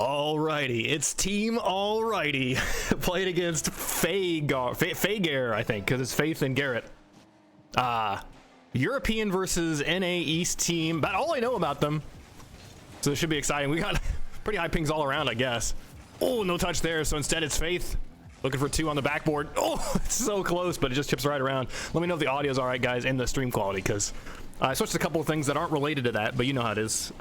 Alrighty, it's Team Alrighty playing against Fager, I think, because it's Faith and Garrett. European versus NA East team. About all I know about them. So this should be exciting. We got pretty high pings all around, I guess. Oh, no touch there. So instead it's Faith looking for 2 on the backboard. Oh, it's so close, but it just chips right around. Let me know if the audio's all right, guys, and the stream quality, because I switched a couple of things that aren't related to that, but you know how it is.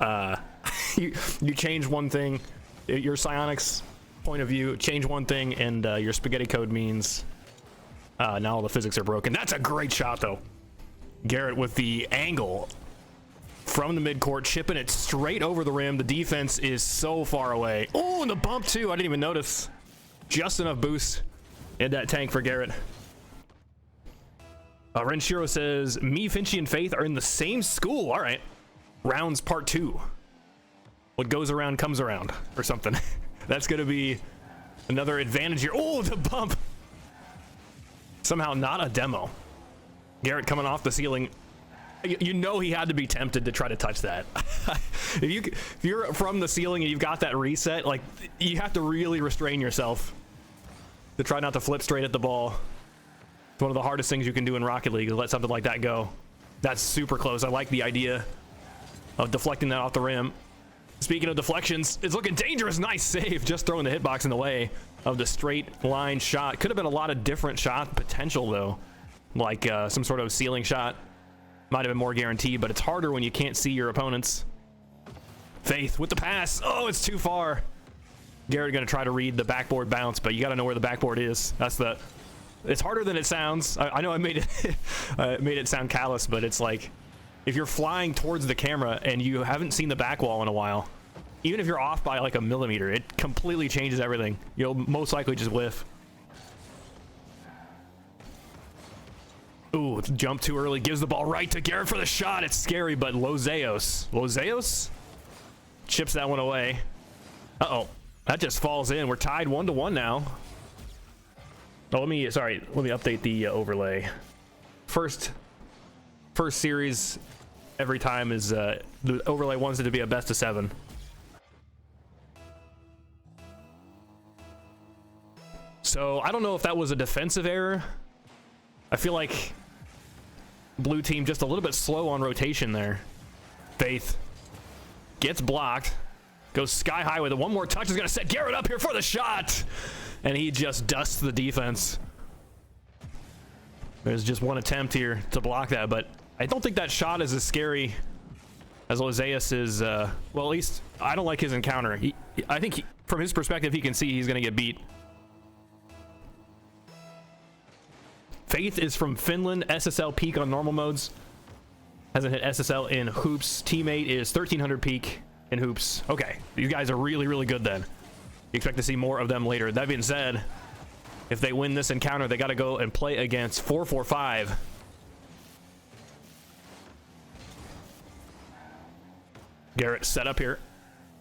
You change one thing, your psionics point of view, change one thing, and your spaghetti code means now all the physics are broken. That's a great shot, though. Garrett with the angle from the midcourt, chipping it straight over the rim. The defense is so far away. Oh, and the bump, too. I didn't even notice. Just enough boost in that tank for Garrett. Renshiro says, me, Finchy, and Faith are in the same school. All right. Rounds part 2. What goes around comes around, or something. That's going to be another advantage here. Oh, the bump. Somehow not a demo. Garrett coming off the ceiling. You know he had to be tempted to try to touch that. If you're from the ceiling and you've got that reset, like, you have to really restrain yourself to try not to flip straight at the ball. It's one of the hardest things you can do in Rocket League, is let something like that go. That's super close. I like the idea of deflecting that off the rim. Speaking of deflections, it's looking dangerous. Nice save. Just throwing the hitbox in the way of the straight line shot. Could have been a lot of different shot potential, though. Like some sort of ceiling shot. Might have been more guaranteed, but it's harder when you can't see your opponents. Faith with the pass. Oh, it's too far. Garrett going to try to read the backboard bounce, but you got to know where the backboard is. It's harder than it sounds. I know I made it made it sound callous, but it's like, if you're flying towards the camera and you haven't seen the back wall in a while, even if you're off by like a millimeter, it completely changes everything. You'll most likely just whiff. Ooh, jump too early, gives the ball right to Garrett for the shot. It's scary, but Lozeos chips that one away. Uh-oh, that just falls in. We're tied 1-1 now. Oh, let me update the overlay. First series every time is the overlay wants it to be a best of 7. So I don't know if that was a defensive error. I feel like blue team just a little bit slow on rotation there. Faith gets blocked, goes sky high with it. One more touch is going to set Garrett up here for the shot, and he just dusts the defense. There's just one attempt here to block that, but I don't think that shot is as scary as Lozeus is. Well, at least I don't like his encounter. I think from his perspective, he can see he's going to get beat. Faith is from Finland, SSL peak on normal modes. Hasn't hit SSL in hoops. Teammate is 1300 peak in hoops. Okay, these guys are really, really good then. You expect to see more of them later. That being said, if they win this encounter, they got to go and play against 445. Garrett set up here.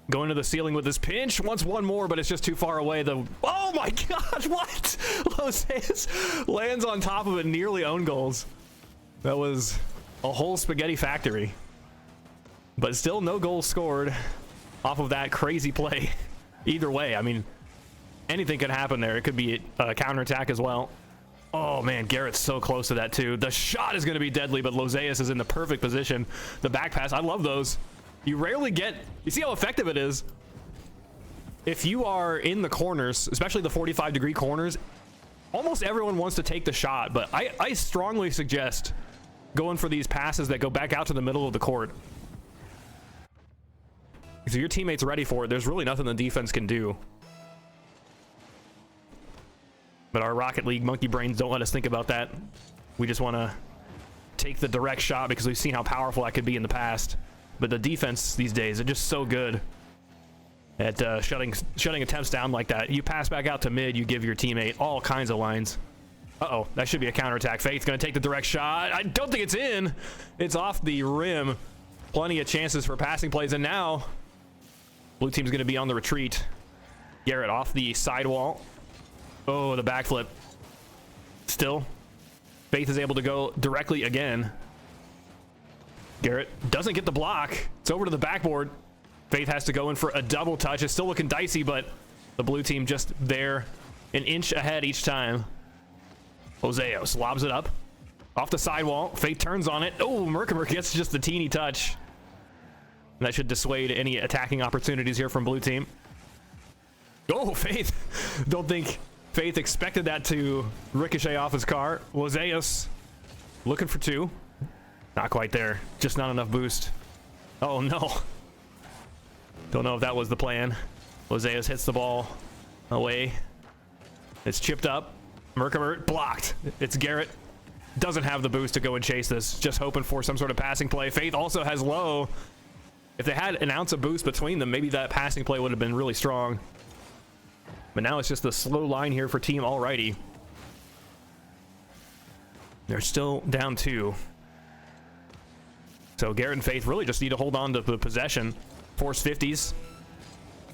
Going to the ceiling with this pinch. Wants one more, but it's just too far away. Oh my God, what? Lozeus lands on top of it, nearly own goals. That was a whole spaghetti factory. But still no goals scored off of that crazy play. Either way, I mean, anything could happen there. It could be a counterattack as well. Oh man, Garrett's so close to that too. The shot is going to be deadly, but Lozeus is in the perfect position. The back pass, I love those. You rarely get, you see how effective it is? If you are in the corners, especially the 45-degree corners, almost everyone wants to take the shot, but I strongly suggest going for these passes that go back out to the middle of the court. If your teammate's ready for it, there's really nothing the defense can do. But our Rocket League monkey brains don't let us think about that. We just want to take the direct shot because we've seen how powerful that could be in the past. But the defense these days are just so good at shutting attempts down like that. You pass back out to mid, you give your teammate all kinds of lines. Uh-oh, that should be a counterattack. Faith's going to take the direct shot. I don't think it's in. It's off the rim. Plenty of chances for passing plays, and now blue team's going to be on the retreat. Garrett off the sidewall. Oh, the backflip. Still, Faith is able to go directly again. Garrett doesn't get the block. It's over to the backboard. Faith has to go in for a double touch. It's still looking dicey, but the blue team just there, an inch ahead each time. Joseos lobs it up off the sidewall. Faith turns on it. Oh, Merkimer gets just the teeny touch. And that should dissuade any attacking opportunities here from blue team. Oh, Faith. Don't think Faith expected that to ricochet off his car. Joseos looking for two. Not quite there. Just not enough boost. Oh, no. Don't know if that was the plan. Joseos hits the ball away. It's chipped up. Merkimer blocked. It's Garrett. Doesn't have the boost to go and chase this. Just hoping for some sort of passing play. Faith also has low. If they had an ounce of boost between them, maybe that passing play would have been really strong. But now it's just a slow line here for Team Alrighty. They're still down 2. So Garrett and Faith really just need to hold on to the possession. Force 50s.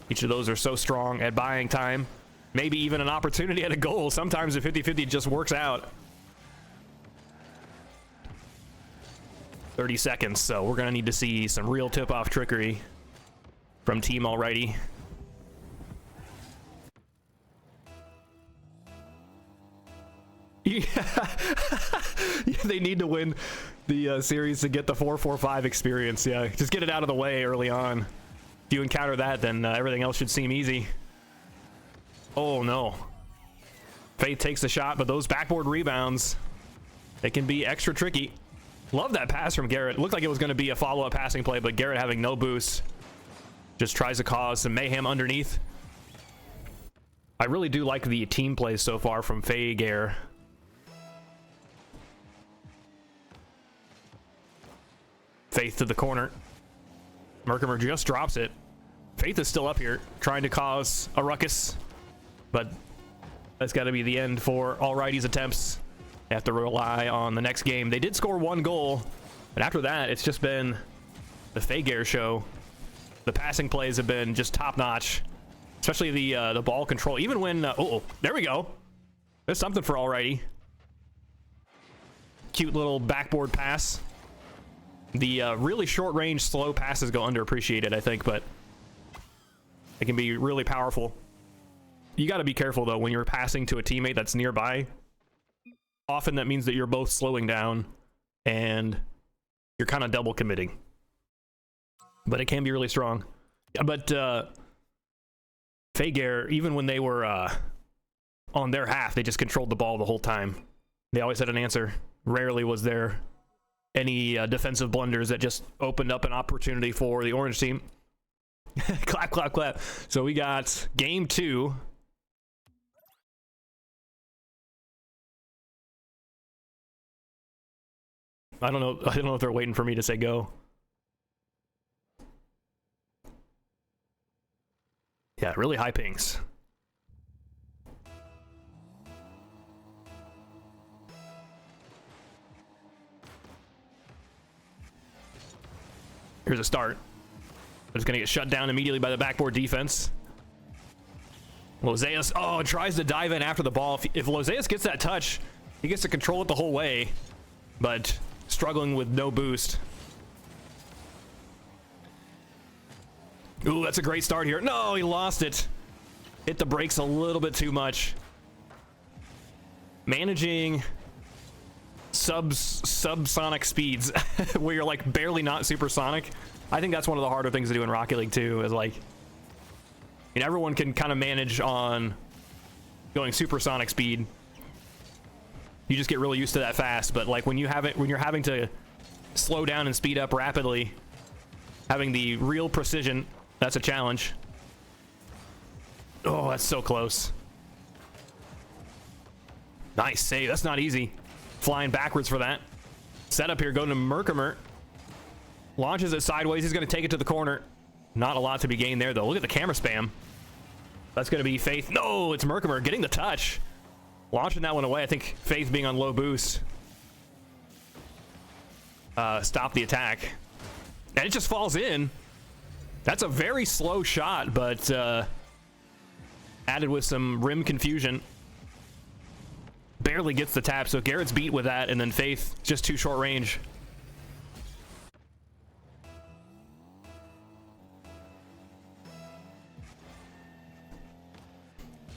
Each of those are so strong at buying time. Maybe even an opportunity at a goal. Sometimes a 50-50 just works out. 30 seconds, so we're going to need to see some real tip-off trickery from Team Alrighty. Yeah. They need to win the series to get the 4-4-5 experience. Yeah, just get it out of the way early on. If you encounter that, then everything else should seem easy. Oh, no. Faith takes the shot, but those backboard rebounds, they can be extra tricky. Love that pass from Garrett. It looked like it was going to be a follow-up passing play, but Garrett having no boost just tries to cause some mayhem underneath. I really do like the team plays so far from Faye-Gare. Faith to the corner. Merkimer just drops it. Faith is still up here, trying to cause a ruckus, but that's got to be the end for Alrighty's attempts. They have to rely on the next game. They did score 1 goal, but after that, it's just been the Faye-Gare show. The passing plays have been just top-notch, especially the ball control. Even when, oh, there we go. There's something for Alrighty. Cute little backboard pass. The really short-range, slow passes go underappreciated, I think, but it can be really powerful. You got to be careful, though, when you're passing to a teammate that's nearby. Often that means that you're both slowing down and you're kind of double committing. But it can be really strong. But Faye-Gare, even when they were on their half, they just controlled the ball the whole time. They always had an answer. Rarely was there any defensive blunders that just opened up an opportunity for the orange team. Clap, clap, clap. So we got game 2. I don't know if they're waiting for me to say go. Yeah, really high pings. Here's a start. It's going to get shut down immediately by the backboard defense. Joseos, oh, tries to dive in after the ball. If Joseos gets that touch, he gets to control it the whole way, but struggling with no boost. Ooh, that's a great start here. No, he lost it. Hit the brakes a little bit too much. Managing subsonic speeds where you're like barely not supersonic. I think that's one of the harder things to do in Rocket League 2 is like, I mean, everyone can kind of manage on going supersonic speed. You just get really used to that fast, but like when you're having to slow down and speed up rapidly, having the real precision, that's a challenge. Oh, that's so close. Nice save. That's not easy. Flying backwards for that. Setup here going to Merkimer. Launches it sideways. He's going to take it to the corner. Not a lot to be gained there, though. Look at the camera spam. That's going to be Faith. No, it's Merkimer getting the touch. Launching that one away. I think Faith being on low boost stopped the attack. And it just falls in. That's a very slow shot, but added with some rim confusion. Barely gets the tap, so Garrett's beat with that, and then Faith just too short range.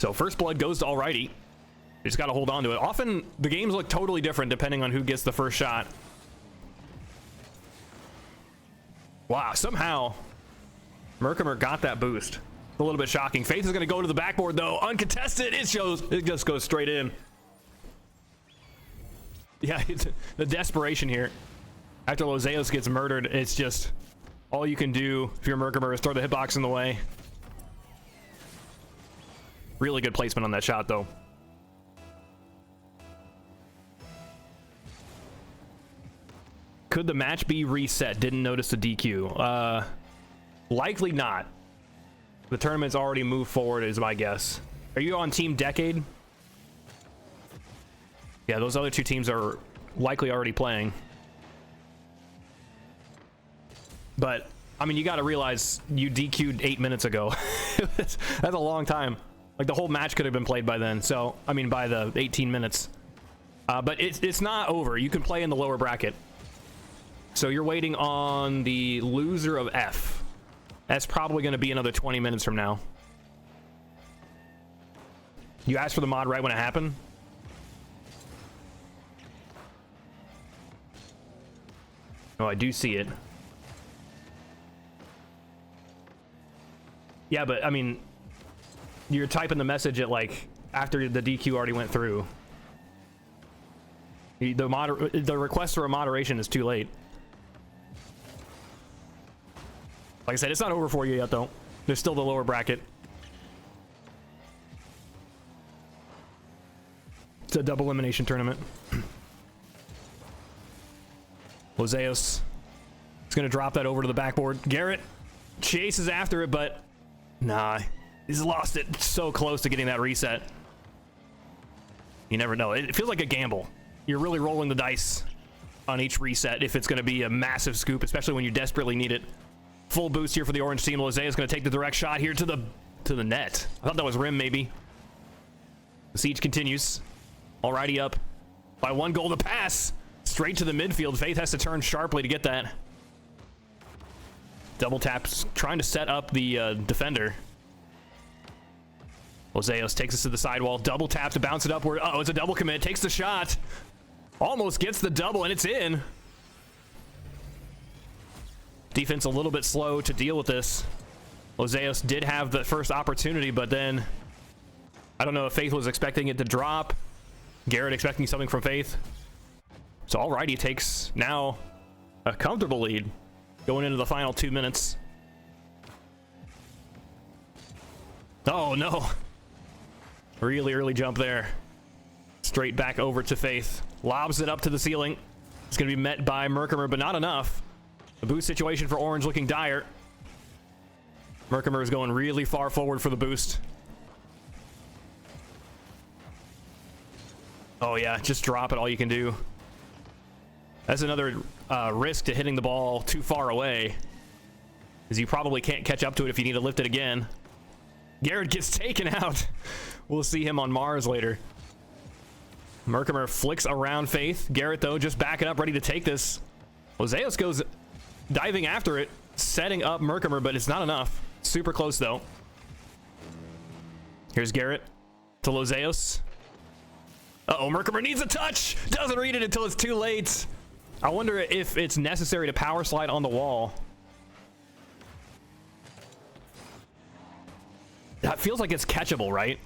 So first blood goes to Alrighty. You just got to hold on to it. Often the games look totally different depending on who gets the first shot. Wow, somehow Merkimer got that boost. A little bit shocking. Faith is going to go to the backboard though. Uncontested. It just goes straight in. Yeah, the desperation here. After Lozeos gets murdered, it's just all you can do if you're Merkimer is throw the hitbox in the way. Really good placement on that shot though. Could the match be reset? Didn't notice the DQ. Likely not. The tournament's already moved forward is my guess. Are you on Team Decade? Yeah, those other two teams are likely already playing. But, I mean, you got to realize you DQ'd 8 minutes ago. That's a long time. Like, the whole match could have been played by then. So, I mean, by the 18 minutes. But it's not over. You can play in the lower bracket. So you're waiting on the loser of F. That's probably going to be another 20 minutes from now. You asked for the mod right when it happened? Oh, I do see it. Yeah, but I mean, you're typing the message at like after the DQ already went through. The request for a moderation is too late. Like I said, it's not over for you yet, though. There's still the lower bracket. It's a double elimination tournament. Lozeos is going to drop that over to the backboard. Garrett chases after it, but nah, he's lost it. So close to getting that reset. You never know. It feels like a gamble. You're really rolling the dice on each reset if it's going to be a massive scoop, especially when you desperately need it. Full boost here for the orange team. Lozea is going to take the direct shot here to the net. I thought that was rim, maybe. The siege continues. Alrighty, up by 1 goal. The pass straight to the midfield. Faith has to turn sharply to get that. Double taps, trying to set up the defender. Lozeos takes us to the sidewall. Double tap to bounce it upward. Oh, it's a double commit. Takes the shot. Almost gets the double, and it's in. Defense a little bit slow to deal with this. Lozeos did have the first opportunity, but then I don't know if Faith was expecting it to drop. Garrett expecting something from Faith. So Alrighty takes now a comfortable lead going into the final 2 minutes. Oh no. Really early jump there. Straight back over to Faith. Lobs it up to the ceiling. It's going to be met by Merkimer, but not enough. The boost situation for Orange looking dire. Merkimer is going really far forward for the boost. Oh yeah, just drop it, all you can do. That's another risk to hitting the ball too far away, because you probably can't catch up to it if you need to lift it again. Garrett gets taken out. We'll see him on Mars later. Merkimer flicks around Faith. Garrett, though, just backing up, ready to take this. Lozeos goes diving after it, setting up Merkimer, but it's not enough. Super close, though. Here's Garrett to Lozeos. Uh-oh, Merkimer needs a touch. Doesn't read it until it's too late. I wonder if it's necessary to power slide on the wall. That feels like it's catchable, right?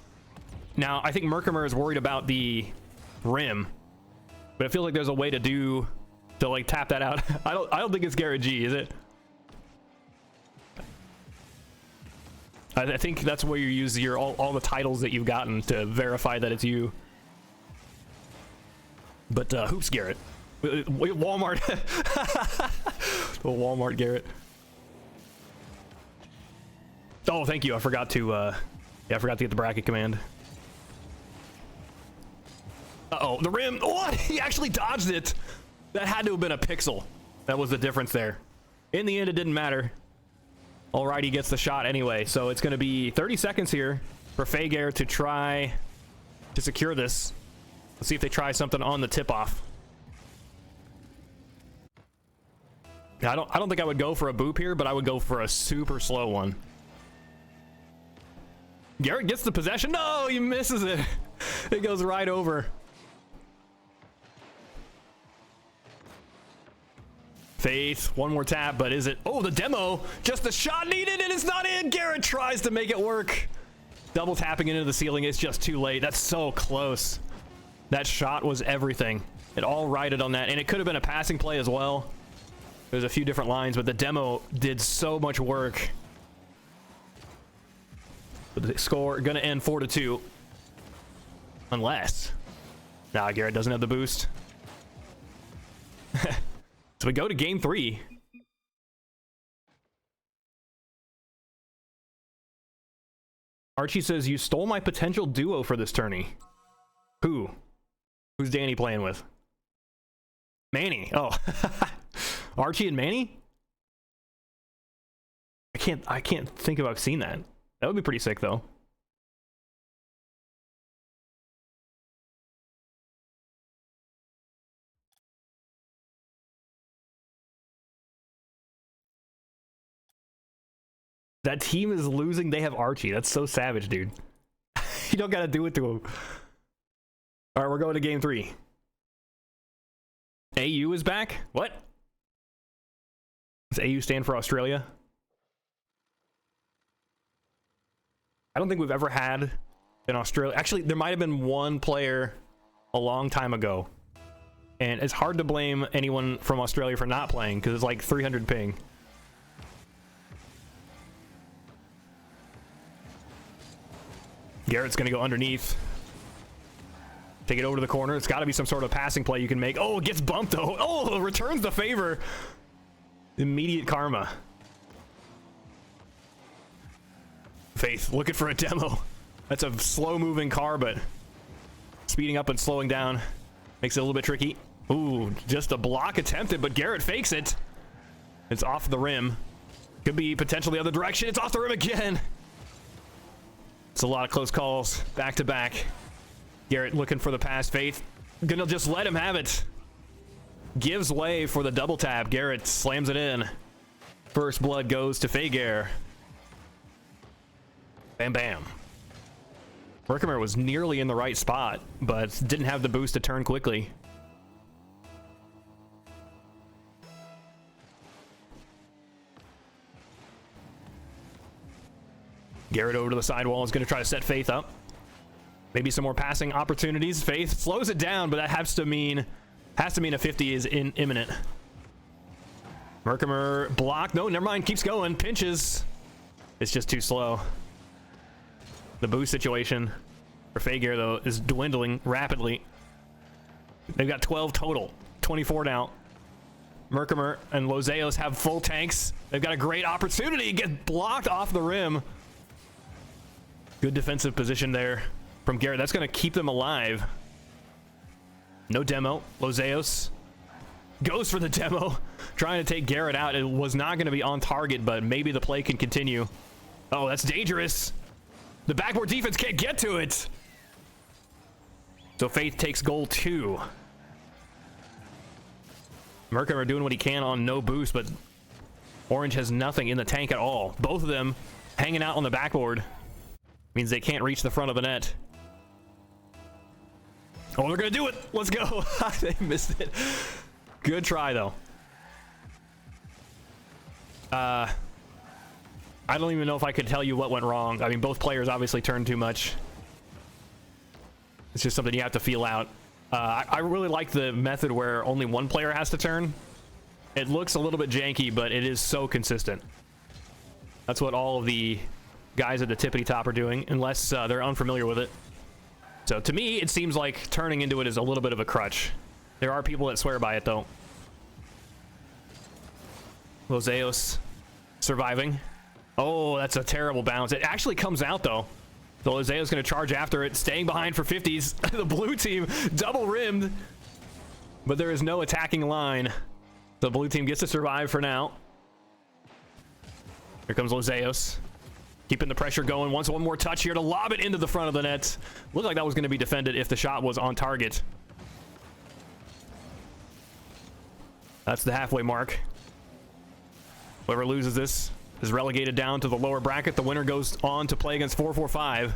Now, I think Merkimer is worried about the rim, but it feels like there's a way to like tap that out. I don't think it's Garrett G, is it? I think that's where you use your all the titles that you've gotten to verify that it's you. But hoops Garrett. Walmart. Walmart Garrett. Oh, thank you. I forgot to yeah, I forgot to get the bracket command. Uh-oh, the rim. What? He actually dodged it. That had to have been a pixel. That was the difference there. In the end, it didn't matter. Alrighty, gets the shot anyway. So it's going to be 30 seconds here for Fager to try to secure this. Let's see if they try something on the tip-off. I don't think I would go for a boop here, but I would go for a super slow one. Garrett gets the possession. No, he misses it. It goes right over. Faith, one more tap, but is it? Oh, the demo. Just the shot needed, and it's not in. Garrett tries to make it work. Double tapping into the ceiling. It's just too late. That's so close. That shot was everything. It all righted on that, and it could have been a passing play as well. There's a few different lines, but the demo did so much work. But the score gonna end 4-2. Unless... Nah, Garrett doesn't have the boost. So we go to game 3. Archie says, you stole my potential duo for this tourney. Who? Who's Danny playing with? Manny. Oh. Archie and Manny? I can't think if I've seen that. That would be pretty sick though. That team is losing. They have Archie. That's so savage, dude. You don't gotta do it to him. All right, we're going to game 3. AU is back? What? Does AU stand for Australia? I don't think we've ever had an Australia. Actually, there might have been one player a long time ago. And it's hard to blame anyone from Australia for not playing because it's like 300 ping. Garrett's going to go underneath. Take it over to the corner. It's got to be some sort of passing play you can make. Oh, it gets bumped though. Oh, returns the favor. Immediate karma. Faith looking for a demo. That's a slow moving car, but speeding up and slowing down makes it a little bit tricky. Ooh, just a block attempted, but Garrett fakes it. It's off the rim. Could be potentially the other direction. It's off the rim again. It's a lot of close calls back to back. Garrett looking for the pass. Faith gonna just let him have it. Gives way for the double tap. Garrett slams it in. First blood goes to Fager. Bam bam. Merkimer was nearly in the right spot, but didn't have the boost to turn quickly. Garrett over to the sidewall is going to try to set Faith up. Maybe some more passing opportunities. Faith slows it down, but that has to mean a 50 is imminent. Merkimer blocked. No, never mind. Keeps going. Pinches. It's just too slow. The boost situation for Fager, though, is dwindling rapidly. They've got 12 total. 24 now. Merkimer and Lozeos have full tanks. They've got a great opportunity. Get blocked off the rim. Good defensive position there from Garrett. That's going to keep them alive. No demo. Lozeos goes for the demo. Trying to take Garrett out. It was not going to be on target, but maybe the play can continue. Oh, that's dangerous. The backboard defense can't get to it. So Faith takes goal 2. Merkimer doing what he can on no boost, but Orange has nothing in the tank at all. Both of them hanging out on the backboard. Means they can't reach the front of the net. Oh, they're gonna do it. Let's go. They missed it. Good try though. I don't even know if I could tell you what went wrong. I mean, both players obviously turned too much. It's just something you have to feel out. I really like the method where only one player has to turn. It looks a little bit janky, but it is so consistent. That's what all of the guys at the tippity top are doing, unless they're unfamiliar with it. So to me, it seems like turning into it is a little bit of a crutch. There are people that swear by it though. Lozeos surviving. Oh, that's a terrible bounce. It actually comes out though. So Lozeo's going to charge after it, staying behind for 50s. The blue team double rimmed, but there is no attacking line. The blue team gets to survive for now. Here comes Lozeos. Keeping the pressure going. Wants one more touch here to lob it into the front of the net. Looked like that was going to be defended if the shot was on target. That's the halfway mark. Whoever loses this is relegated down to the lower bracket. The winner goes on to play against 445.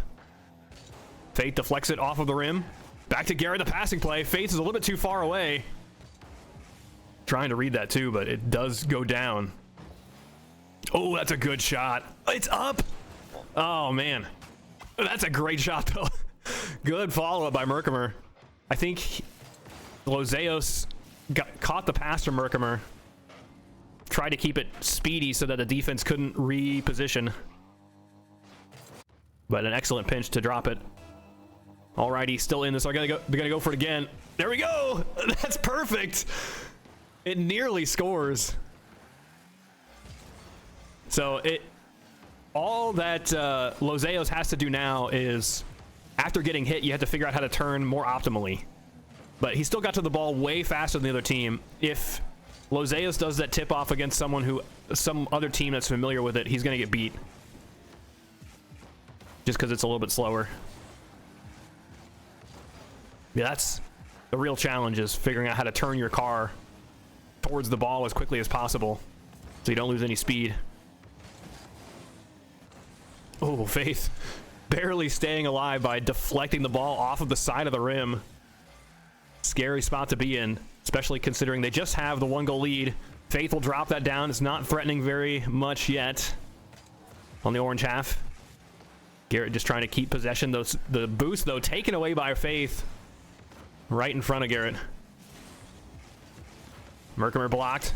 Faith deflects it off of the rim. Back to Garrett, the passing play. Faith is a little bit too far away. Trying to read that too, but it does go down. Oh, that's a good shot. It's up. Oh, man. That's a great shot, though. Good follow-up by Merkimer. I think Lozeos caught the pass from Merkimer. Tried to keep it speedy so that the defense couldn't reposition. But an excellent pinch to drop it. Alrighty, still in this. They're gonna go for it again. There we go. That's perfect. It nearly scores. So all that Lozeos has to do now is, after getting hit, you have to figure out how to turn more optimally. But he still got to the ball way faster than the other team. If Lozeos does that tip off against some other team that's familiar with it, he's gonna get beat. Just because it's a little bit slower. Yeah, that's the real challenge, is figuring out how to turn your car towards the ball as quickly as possible so you don't lose any speed. Oh, Faith barely staying alive by deflecting the ball off of the side of the rim. Scary spot to be in, especially considering they just have the 1-goal lead. Faith will drop that down. It's not threatening very much yet on the orange half. Garrett just trying to keep possession. The boost, though, taken away by Faith. Right in front of Garrett. Merkimer blocked,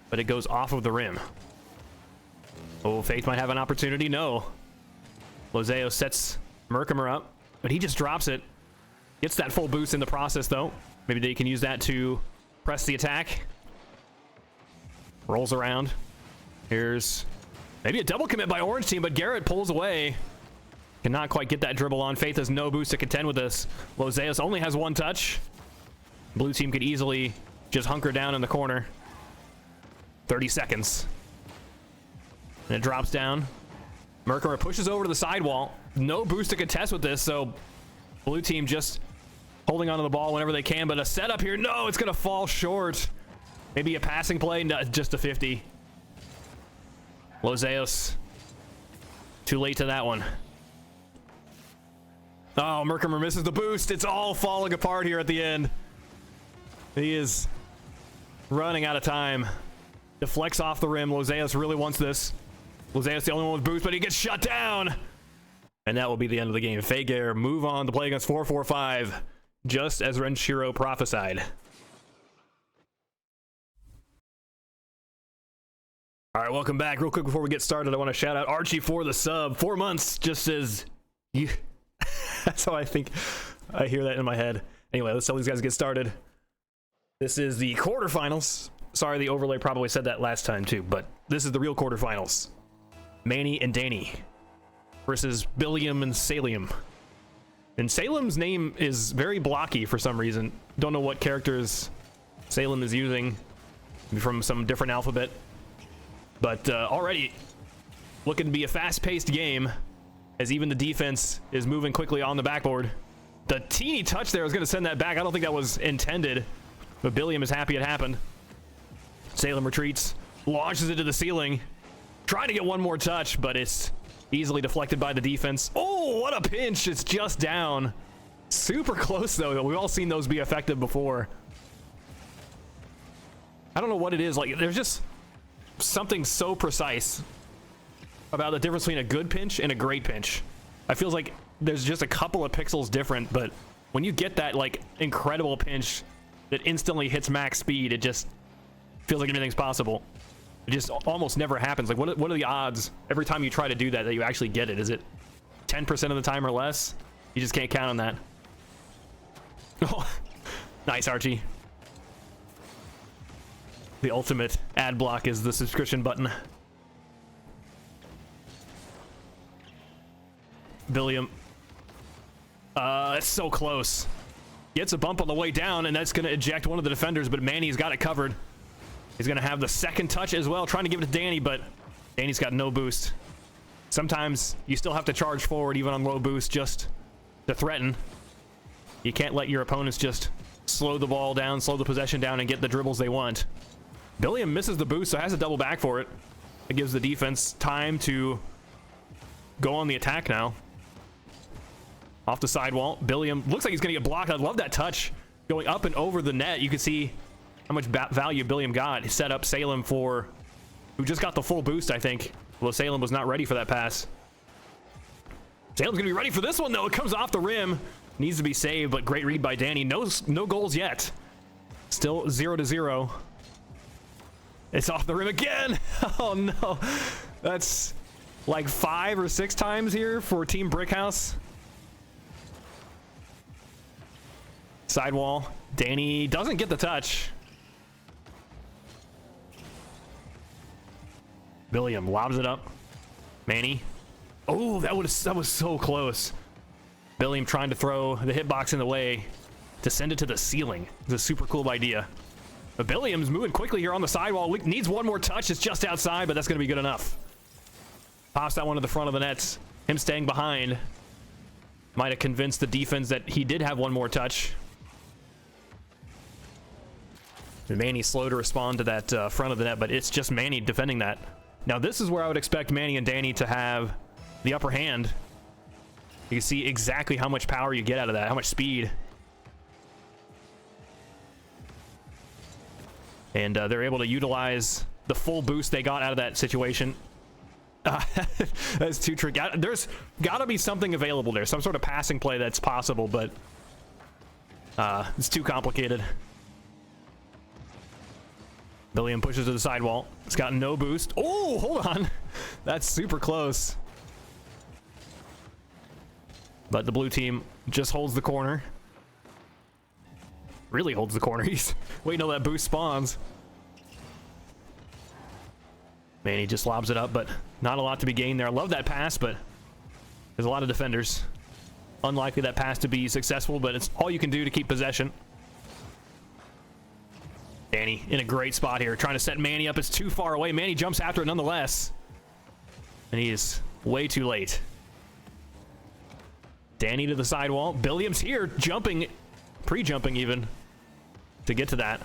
but it goes off of the rim. Oh, Faith might have an opportunity. No. Lozeos sets Merkimer up, but he just drops it. Gets that full boost in the process, though. Maybe they can use that to press the attack. Rolls around. Here's maybe a double commit by Orange Team, but Garrett pulls away. Cannot quite get that dribble on. Faith has no boost to contend with this. Lozeos only has 1 touch. Blue team could easily just hunker down in the corner. 30 seconds. And it drops down. Merkimer pushes over to the sidewall. No boost to contest with this, so blue team just holding onto the ball whenever they can. But a setup here. No, it's going to fall short. Maybe a passing play. No, just a 50. Lozeos. Too late to that one. Oh, Merkimer misses the boost. It's all falling apart here at the end. He is running out of time. Deflects off the rim. Lozeos really wants this. Lozeos the only one with boost, but he gets shut down. And that will be the end of the game. Fager move on to play against 445, just as Renshiro prophesied. All right, welcome back. Real quick before we get started, I want to shout out Archie for the sub. 4 months, just as you... That's how I think. I hear that in my head. Anyway, let's tell these guys to get started. This is the quarterfinals. Sorry, the overlay probably said that last time too, but this is the real quarterfinals. Manny and Danny versus Billiam and Salium. And Salem's name is very blocky for some reason. Don't know what characters Salem is using. Maybe from some different alphabet. But already looking to be a fast-paced game, as even the defense is moving quickly on the backboard. The teeny touch there is going to send that back. I don't think that was intended, but Billiam is happy it happened. Salem retreats, launches it to the ceiling, trying to get one more touch, but it's easily deflected by the defense. Oh, what a pinch. It's just down. Super close, though. We've all seen those be effective before. I don't know what it is. Like, there's just something so precise about the difference between a good pinch and a great pinch. I feel like there's just a couple of pixels different, but when you get that like incredible pinch that instantly hits max speed, it just feels like anything's possible. It just almost never happens. Like what are the odds every time you try to do that you actually get it? Is it 10% of the time or less? You just can't count on that. Oh, nice, Archie. The ultimate ad block is the subscription button. Billiam. It's so close. Gets a bump on the way down, and that's going to eject one of the defenders, but Manny's got it covered. He's going to have the second touch as well, trying to give it to Danny, but Danny's got no boost. Sometimes you still have to charge forward even on low boost just to threaten. You can't let your opponents just slow the ball down, slow the possession down, and get the dribbles they want. Billiam misses the boost, so has to double back for it. It gives the defense time to go on the attack now. Off the sidewall, Billiam looks like he's gonna get blocked. I love that touch going up and over the net. You can see how much value Billiam got. He set up Salem for, who just got the full boost, I think. Well, Salem was not ready for that pass. Salem's gonna be ready for this one though. It comes off the rim, needs to be saved, but great read by Danny. No goals yet. Still 0-0. It's off the rim again. Oh no, that's like 5 or 6 times here for Team Brickhouse. Sidewall, Danny doesn't get the touch. Billiam lobs it up. Manny. Oh, that was so close. Billiam trying to throw the hitbox in the way to send it to the ceiling. It's a super cool idea. But Billiam's moving quickly here on the sidewall. Needs one more touch. It's just outside, but that's going to be good enough. Pops that one to the front of the nets. Him staying behind might have convinced the defense that he did have one more touch. And Manny slow to respond to that front of the net, but it's just Manny defending that. Now this is where I would expect Manny and Danny to have the upper hand. You can see exactly how much power you get out of that, how much speed. And they're able to utilize the full boost they got out of that situation. That's too tricky. There's got to be something available there, some sort of passing play that's possible, but it's too complicated. Billiam pushes to the sidewall. It's got no boost. Oh, hold on. That's super close. But the blue team just holds the corner. Really holds the corner. He's waiting till that boost spawns. Manny just lobs it up, but not a lot to be gained there. I love that pass, but there's a lot of defenders. Unlikely that pass to be successful, but it's all you can do to keep possession. Danny in a great spot here, trying to set Manny up. It's too far away. Manny jumps after it nonetheless. And he is way too late. Danny to the sidewall. Billiam's here, jumping, pre-jumping even, to get to that.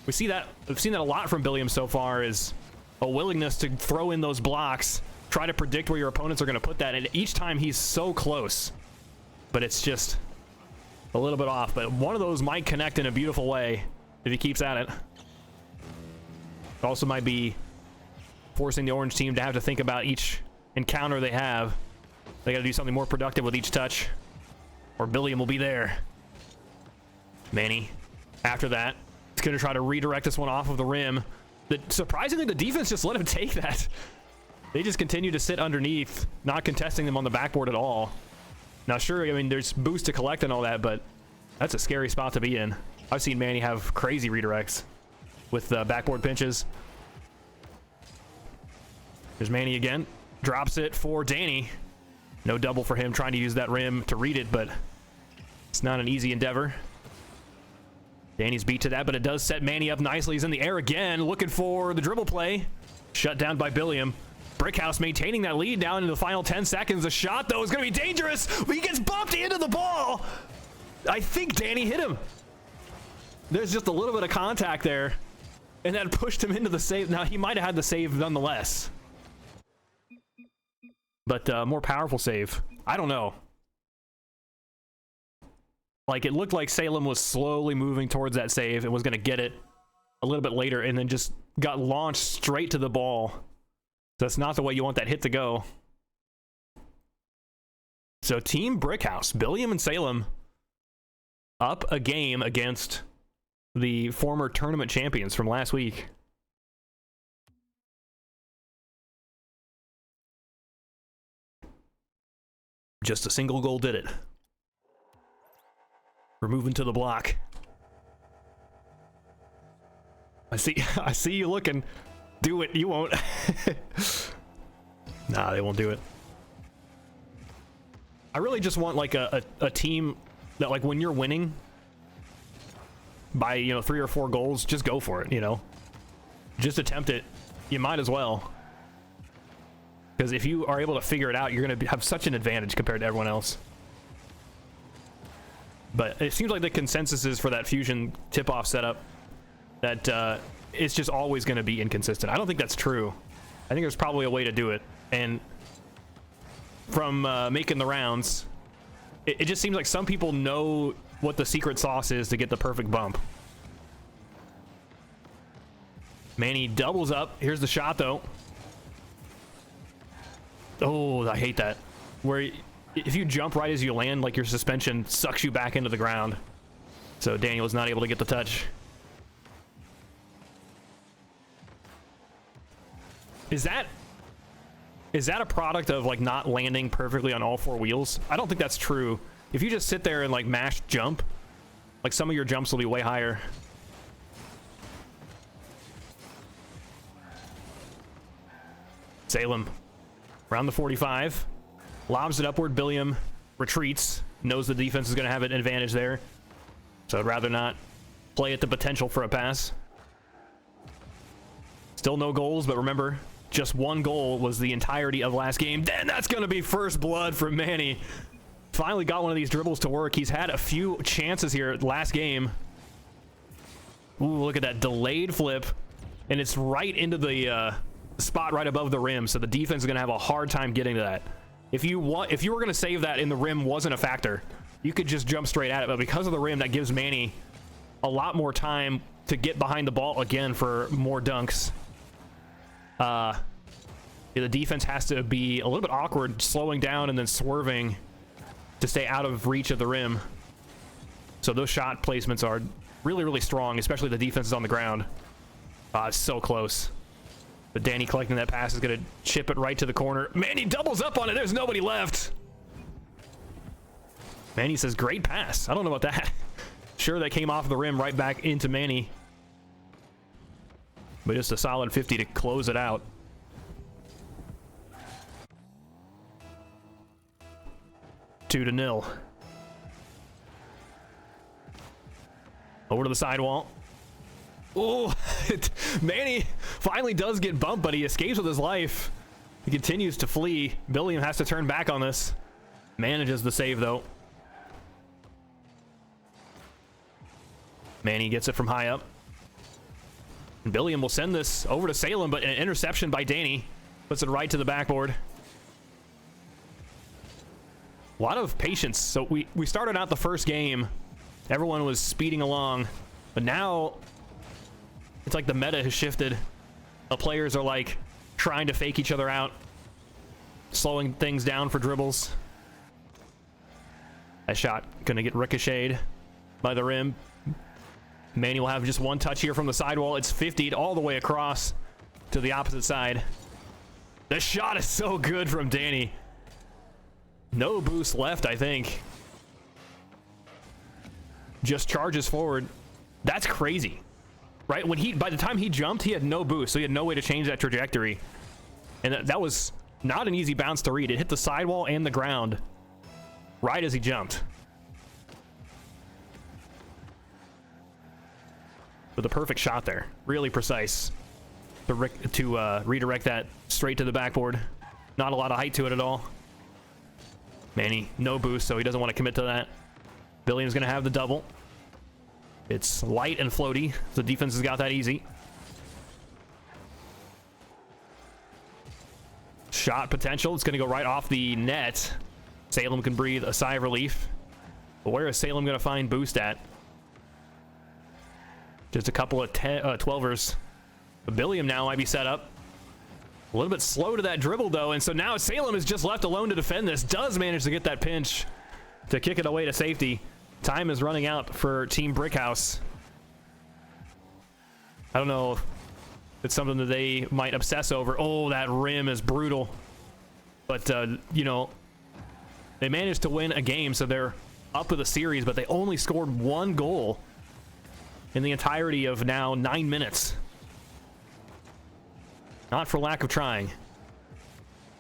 We've seen that a lot from Billiam so far, is a willingness to throw in those blocks, try to predict where your opponents are going to put that, and each time he's so close. But it's just a little bit off. But one of those might connect in a beautiful way if he keeps at it. It also might be forcing the orange team to have to think about each encounter they have. They got to do something more productive with each touch, or Billiam will be there. Manny, after that, is going to try to redirect this one off of the rim. Surprisingly, the defense just let him take that. They just continue to sit underneath, not contesting them on the backboard at all. Now, sure, I mean, there's boost to collect and all that, but that's a scary spot to be in. I've seen Manny have crazy redirects with backboard pinches. There's Manny again. Drops it for Danny. No double for him, trying to use that rim to read it, but it's not an easy endeavor. Danny's beat to that, but it does set Manny up nicely. He's in the air again, looking for the dribble play. Shut down by Billiam. Brickhouse maintaining that lead down into the final 10 seconds. The shot, though, is going to be dangerous. He gets bumped into the ball. I think Danny hit him. There's just a little bit of contact there, and that pushed him into the save. Now, he might have had the save nonetheless, but more powerful save. I don't know. Like, it looked like Salem was slowly moving towards that save and was going to get it a little bit later, and then just got launched straight to the ball. So that's not the way you want that hit to go. So Team Brickhouse, Billiam and Salem, up a game against the former tournament champions from last week. Just a single goal did it. We're moving to the block. I see you looking. Do it. You won't. Nah, they won't do it. I really just want like a team that, like, when you're winning by, you know, 3 or 4 goals, just go for it, you know. Just attempt it. You might as well. Because if you are able to figure it out, you're going to have such an advantage compared to everyone else. But it seems like the consensus is for that Fusion tip-off setup that it's just always going to be inconsistent. I don't think that's true. I think there's probably a way to do it. And from making the rounds, it just seems like some people know what the secret sauce is to get the perfect bump. Manny doubles up. Here's the shot, though. Oh, I hate that. Where if you jump right as you land, like your suspension sucks you back into the ground. So Daniel was not able to get the touch. Is that a product of like not landing perfectly on all four wheels? I don't think that's true. If you just sit there and like mash jump, like some of your jumps will be way higher. Salem around the 45, lobs it upward. Billiam retreats, knows the defense is going to have an advantage there, so I'd rather not play at the potential for a pass. Still no goals, but remember, just one goal was the entirety of last game. Then that's going to be first blood for Manny. Finally got one of these dribbles to work. He's had a few chances here last game. Ooh, look at that delayed flip, and it's right into the spot right above the rim, so the defense is going to have a hard time getting to that. If you were going to save that and the rim wasn't a factor, you could just jump straight at it, but because of the rim, that gives Manny a lot more time to get behind the ball again for more dunks. The defense has to be a little bit awkward, slowing down and then swerving to stay out of reach of the rim. So those shot placements are really, really strong, especially the defense is on the ground. It's so close. But Danny collecting that pass is going to chip it right to the corner. Manny doubles up on it. There's nobody left. Manny says, great pass. I don't know about that. Sure, that came off the rim right back into Manny. But just a solid 50 to close it out. Two to nil. Over to the sidewall. Oh, Manny finally does get bumped, but he escapes with his life. He continues to flee. Billiam has to turn back on this. Manages the save, though. Manny gets it from high up. And Billiam will send this over to Salem, but an interception by Danny puts it right to the backboard. A lot of patience. So we started out the first game. Everyone was speeding along, but now it's like the meta has shifted. The players are like trying to fake each other out, slowing things down for dribbles. That shot gonna get ricocheted by the rim. Manny will have just one touch here from the sidewall. It's 50'd all the way across to the opposite side. The shot is so good from Danny. No boost left, I think. Just charges forward. That's crazy. Right? By the time he jumped, he had no boost, so he had no way to change that trajectory. And that was not an easy bounce to read. It hit the sidewall and the ground right as he jumped. With a perfect shot there. Really precise. To redirect that straight to the backboard. Not a lot of height to it at all. Manny, no boost, so he doesn't want to commit to that. Billiam's going to have the double. It's light and floaty. The defense has got that easy. Shot potential. It's going to go right off the net. Salem can breathe a sigh of relief. But where is Salem going to find boost at? Just a couple of 12ers. But Billiam now might be set up. A little bit slow to that dribble, though. And so now Salem is just left alone to defend this. Does manage to get that pinch to kick it away to safety. Time is running out for Team Brickhouse. I don't know if it's something that they might obsess over. Oh, that rim is brutal. But, you know, they managed to win a game, so they're up with a series, but they only scored one goal in the entirety of now 9 minutes. Not for lack of trying.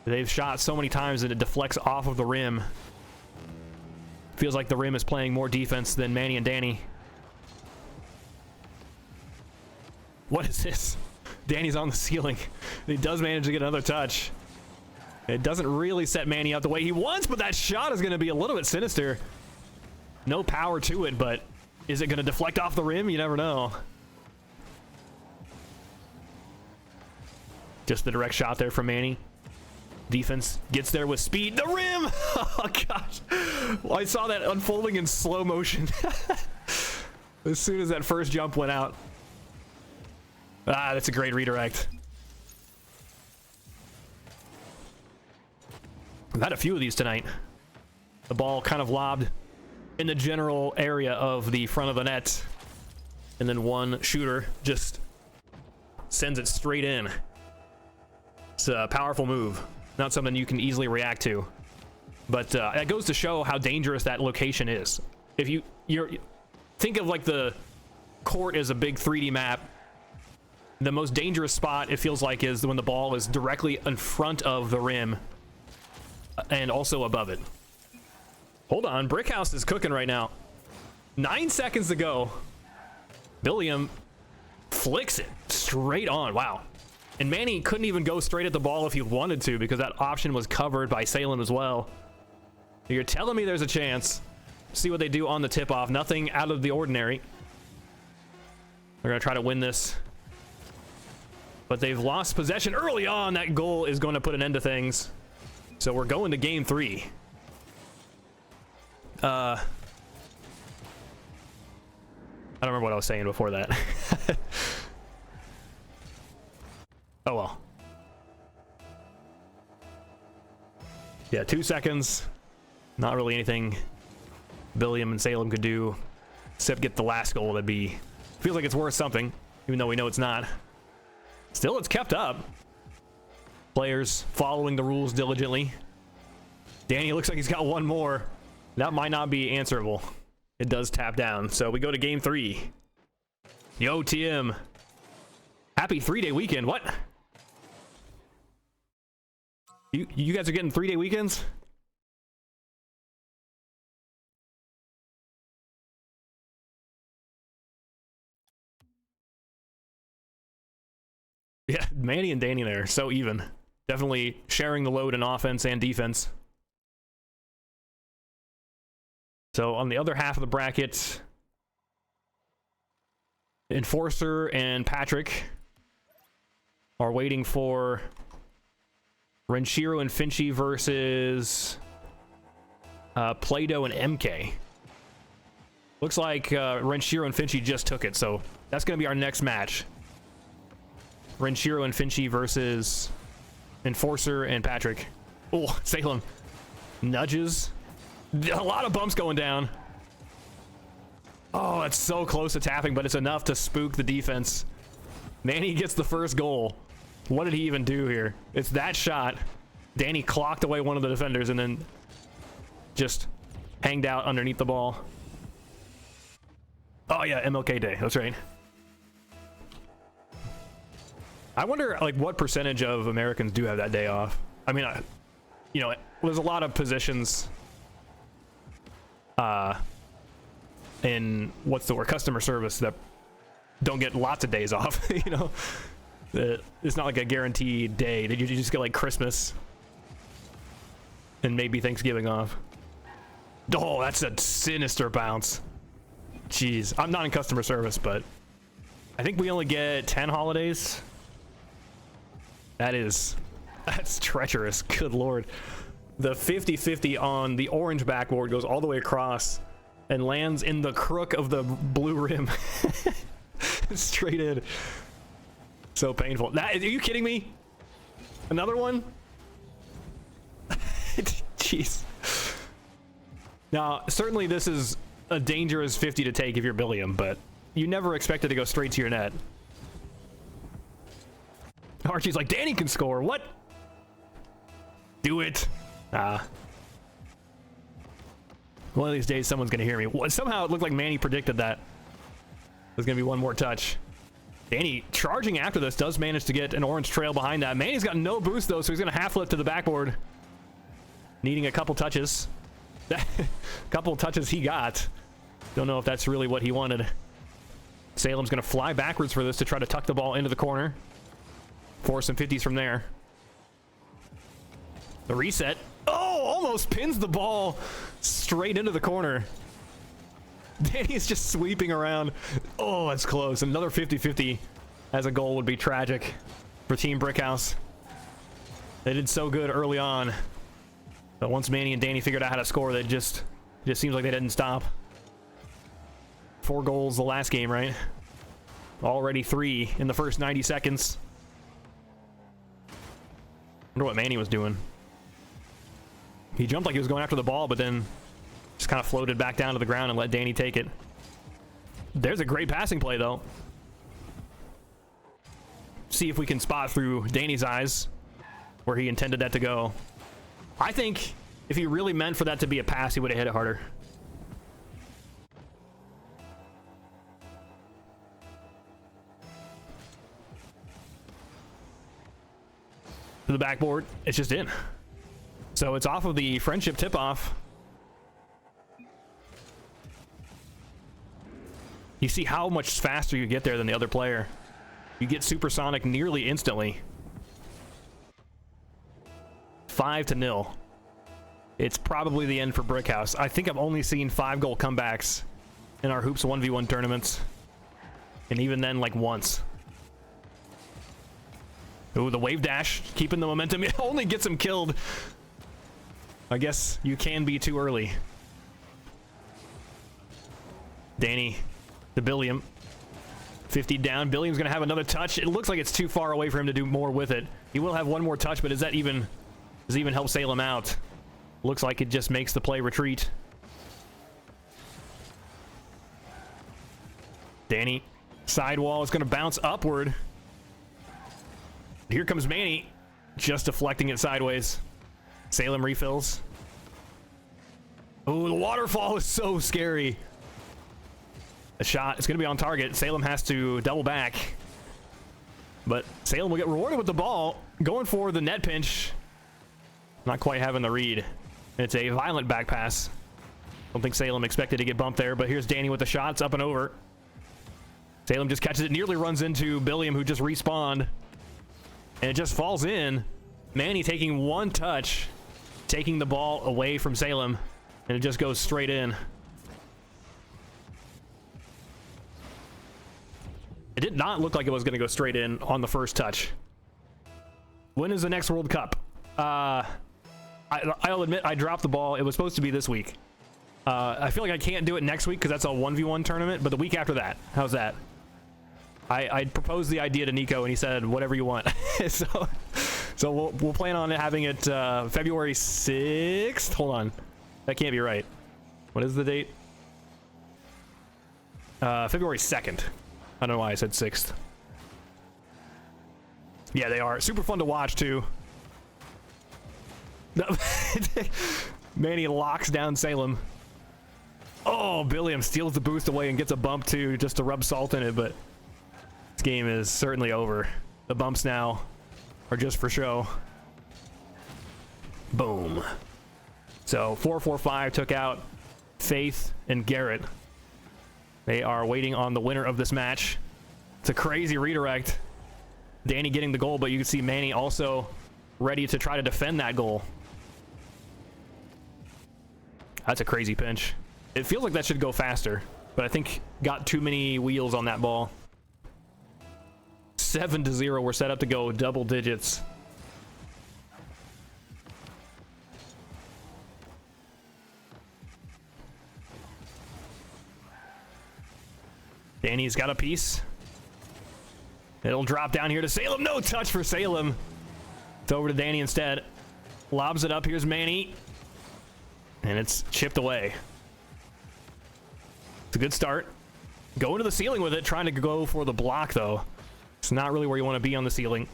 They've shot so many times that it deflects off of the rim. Feels like the rim is playing more defense than Manny and Danny. What is this? Danny's on the ceiling. He does manage to get another touch. It doesn't really set Manny up the way he wants, but that shot is going to be a little bit sinister. No power to it, but is it going to deflect off the rim? You never know. Just the direct shot there from Manny. Defense gets there with speed. The rim! Oh, gosh. Well, I saw that unfolding in slow motion. As soon as that first jump went out. Ah, that's a great redirect. I've had a few of these tonight. The ball kind of lobbed in the general area of the front of the net. And then one shooter just sends it straight in. It's a powerful move. Not something you can easily react to. But that goes to show how dangerous that location is. If you're think of like the court as a big 3D map. The most dangerous spot, it feels like, is when the ball is directly in front of the rim and also above it. Hold on, Brickhouse is cooking right now. 9 seconds to go. Billiam flicks it straight on. Wow. And Manny couldn't even go straight at the ball if he wanted to because that option was covered by Salem as well. You're telling me there's a chance. See what they do on the tip-off. Nothing out of the ordinary. They're going to try to win this. But they've lost possession early on. That goal is going to put an end to things. So we're going to game 3. I don't remember what I was saying before that. Oh well. Yeah, 2 seconds. Not really anything Billiam and Salem could do except get the last goal. That'd be... Feels like it's worth something, even though we know it's not. Still, it's kept up. Players following the rules diligently. Danny looks like he's got one more. That might not be answerable. It does tap down. So we go to game 3. Yo, TM. Happy 3-day weekend. What? You guys are getting 3-day weekends? Yeah, Manny and Danny there, so even. Definitely sharing the load in offense and defense. So on the other half of the bracket, Enforcer and Patrick are waiting for Renshiro and Finchy versus Play-Doh and MK. Looks like Renshiro and Finchy just took it, so that's going to be our next match. Renshiro and Finchy versus Enforcer and Patrick. Oh, Salem nudges. A lot of bumps going down. Oh, it's so close to tapping, but it's enough to spook the defense. Manny gets the first goal. What did he even do here? It's that shot. Danny clocked away one of the defenders and then just hanged out underneath the ball. Oh yeah, MLK Day. That's right. I wonder, like, what percentage of Americans do have that day off? I mean, you know, there's a lot of positions in what's the word, customer service, that don't get lots of days off. You know, it's not like a guaranteed day. You just get like Christmas and maybe Thanksgiving off. Oh, that's a sinister bounce. Jeez, I'm not in customer service, but I think we only get 10 holidays. That's treacherous. Good lord. The 50-50 on the orange backboard goes all the way across and lands in the crook of the blue rim. Straight in. So painful. Are you kidding me? Another one? Jeez. Now, certainly this is a dangerous 50 to take if you're Billiam, but you never expect it to go straight to your net. Archie's like, Danny can score. What? Do it. One of these days, someone's going to hear me. Somehow it looked like Manny predicted that. There's going to be one more touch. Danny, charging after this, does manage to get an orange trail behind that. Manny's got no boost, though, so he's going to half flip to the backboard. Needing a couple touches. Couple touches he got. Don't know if that's really what he wanted. Salem's going to fly backwards for this to try to tuck the ball into the corner. Force some 50s from there. The reset. Oh, almost pins the ball straight into the corner. Danny's just sweeping around. Oh, that's close. Another 50-50 as a goal would be tragic for Team Brickhouse. They did so good early on, but once Manny and Danny figured out how to score, it just seems like they didn't stop. 4 goals the last game, right? Already 3 in the first 90 seconds. Wonder what Manny was doing. He jumped like he was going after the ball, but then just kind of floated back down to the ground and let Danny take it. There's a great passing play, though. See if we can spot through Danny's eyes where he intended that to go. I think if he really meant for that to be a pass, he would have hit it harder. To the backboard, it's just in. So it's off of the friendship tip-off. You see how much faster you get there than the other player. You get supersonic nearly instantly. 5-0. It's probably the end for Brickhouse. I think I've only seen 5-goal comebacks in our Hoops 1v1 tournaments. And even then, like, once. Ooh, the wave dash, keeping the momentum. It only gets him killed. I guess you can be too early. Danny to Billiam. 50 down. Billiam's going to have another touch. It looks like it's too far away for him to do more with it. He will have one more touch, but does it even help Salem out? Looks like it just makes the play retreat. Danny, sidewall is going to bounce upward. Here comes Manny, just deflecting it sideways. Salem refills. Oh, the waterfall is so scary. The shot is going to be on target. Salem has to double back. But Salem will get rewarded with the ball. Going for the net pinch. Not quite having the read. It's a violent back pass. Don't think Salem expected to get bumped there, but here's Danny with the shot. It's up and over. Salem just catches it, nearly runs into Billiam, who just respawned. And it just falls in. Manny taking one touch, taking the ball away from Salem, and it just goes straight in. It did not look like it was going to go straight in on the first touch. When is the next World Cup? I'll admit I dropped the ball. It was supposed to be this week. I feel like I can't do it next week because that's a 1v1 tournament, but the week after that. How's that? I proposed the idea to Nico, and he said, whatever you want. so we'll plan on having it February 6th. Hold on. That can't be right. What is the date? February 2nd. I don't know why I said 6th. Yeah, they are. Super fun to watch, too. Manny locks down Salem. Oh, Billiam steals the boost away and gets a bump, too, just to rub salt in it, but this game is certainly over. The bumps now are just for show. Boom. So 4-4-5 took out Faith and Garrett. They are waiting on the winner of this match. It's a crazy redirect. Danny getting the goal, but you can see Manny also ready to try to defend that goal. That's a crazy pinch. It feels like that should go faster, but I think got too many wheels on that ball. 7-0. We're set up to go double digits. Danny's got a piece. It'll drop down here to Salem. No touch for Salem. It's over to Danny instead. Lobs it up. Here's Manny. And it's chipped away. It's a good start. Going to the ceiling with it. Trying to go for the block, though. It's not really where you want to be on the ceiling.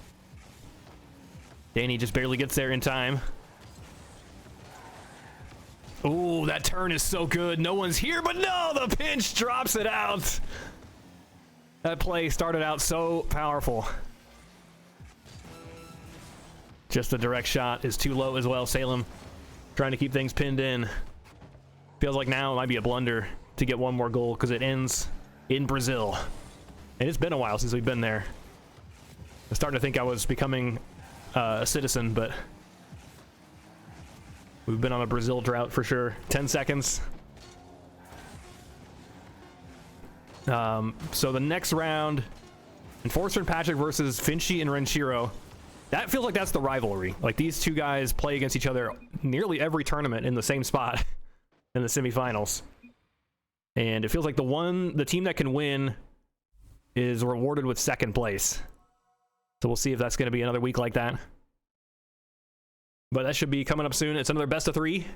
Danny just barely gets there in time. Ooh, that turn is so good. No one's here, but no! The pinch drops it out. That play started out so powerful. Just the direct shot is too low as well. Salem trying to keep things pinned in. Feels like now it might be a blunder to get one more goal because it ends in Brazil. And it's been a while since we've been there. I'm starting to think I was becoming a citizen, but we've been on a Brazil drought for sure. 10 seconds. So the next round, Enforcer and Patrick versus Finchy and Renshiro. That feels like that's the rivalry. Like, these two guys play against each other nearly every tournament in the same spot in the semifinals. And it feels like the team that can win is rewarded with second place. So we'll see if that's going to be another week like that. But that should be coming up soon. It's another best of 3.